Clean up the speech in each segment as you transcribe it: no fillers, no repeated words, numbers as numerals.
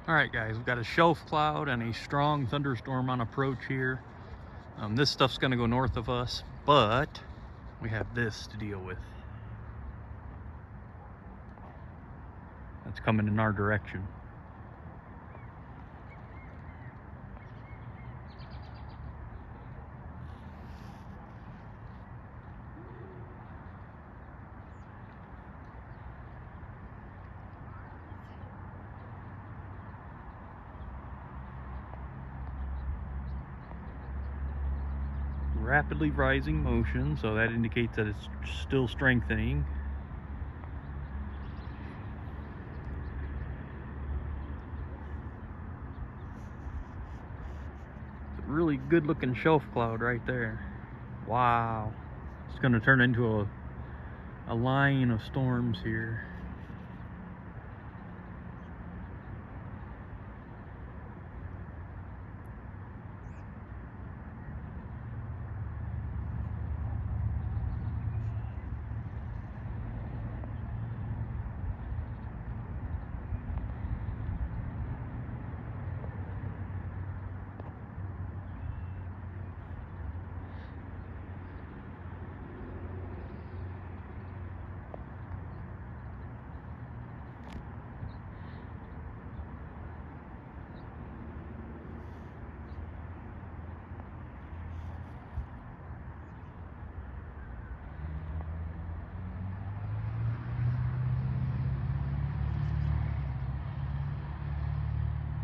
Alright guys, we've got a shelf cloud and a strong thunderstorm on approach here. This stuff's gonna go north of us, but we have this to deal with. That's coming in our direction. Rapidly rising motion, so that indicates that it's still strengthening. It's a really good looking shelf cloud right there. Wow. It's going to turn into a line of storms here.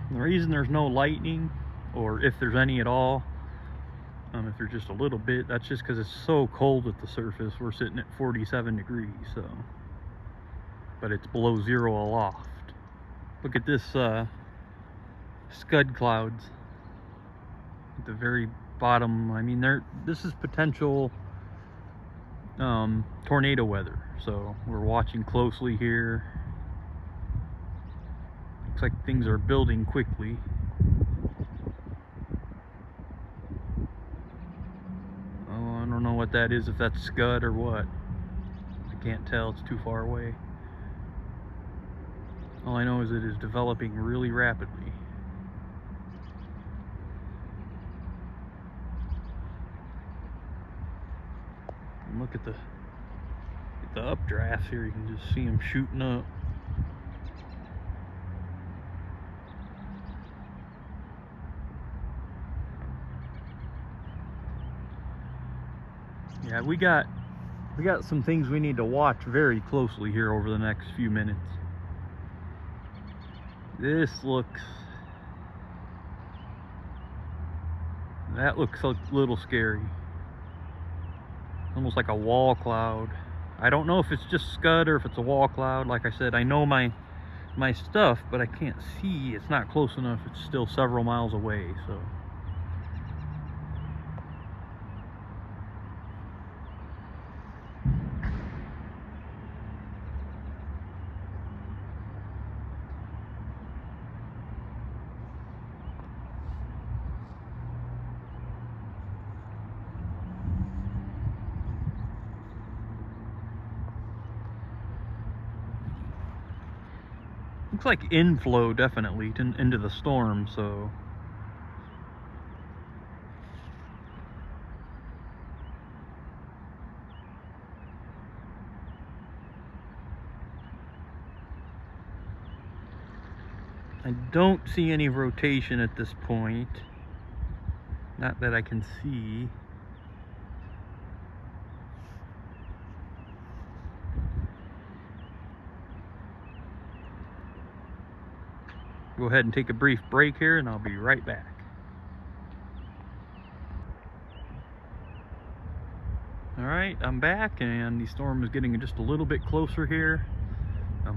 The reason there's no lightning, or if there's any at all, if there's just a little bit, that's just because it's so cold at the surface. We're sitting at 47 degrees, so, but it's below zero aloft. Look at this scud clouds at the very bottom. I mean, this is potential tornado weather, so we're watching closely here. Looks like things are building quickly. Oh, I don't know what that is, if that's scud or what. I can't tell, it's too far away. All I know is it is developing really rapidly. And look at the updrafts here, you can just see them shooting up. Yeah, we got some things we need to watch very closely here over the next few minutes. That looks a little scary. Almost like a wall cloud. I don't know if it's just scud or if it's a wall cloud. Like I said, I know my stuff, but I can't see. It's not close enough. It's still several miles away, so. Looks like inflow definitely into the storm, so. I don't see any rotation at this point. Not that I can see. Go ahead and take a brief break here and I'll be right back. Alright, I'm back and the storm is getting just a little bit closer here.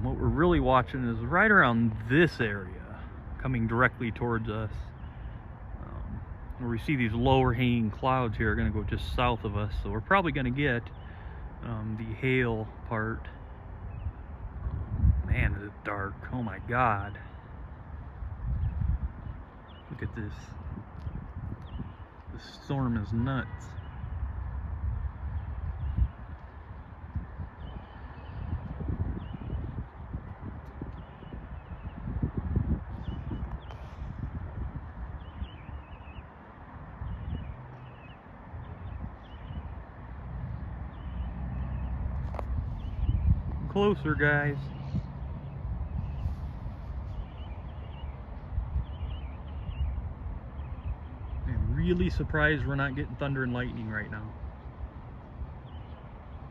What we're really watching is right around this area, coming directly towards us. Where we see these lower hanging clouds here are going to go just south of us, so we're probably going to get the hail part. Man, is it dark. Oh my god. Look at this. This storm is nuts. closer, guys. I'm really surprised we're not getting thunder and lightning right now.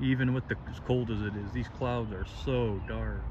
Even with as cold as it is, these clouds are so dark.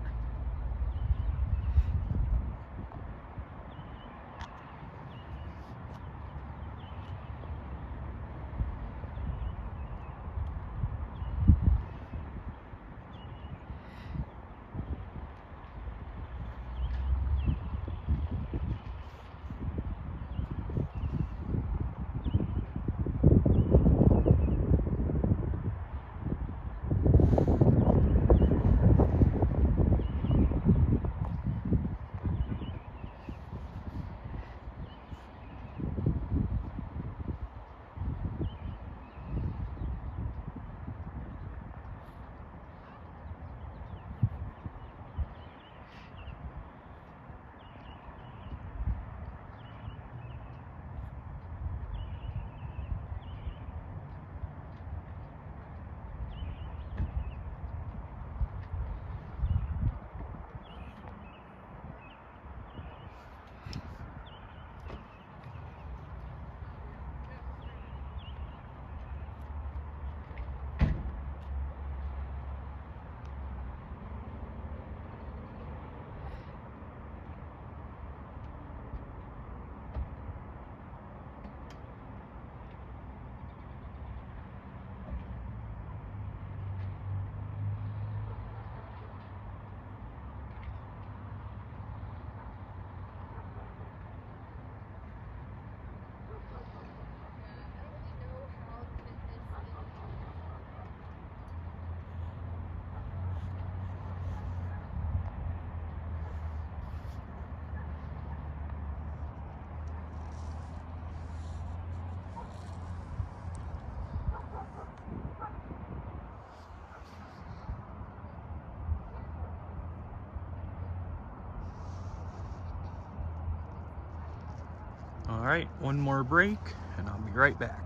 Alright, one more break, and I'll be right back.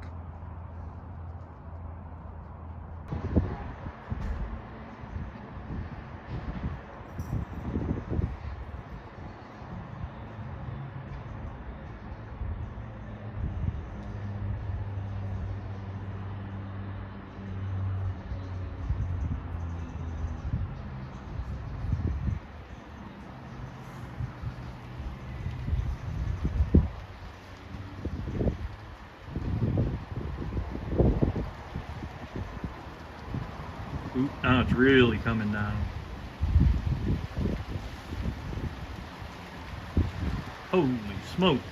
Oop, now it's really coming down. Holy smokes.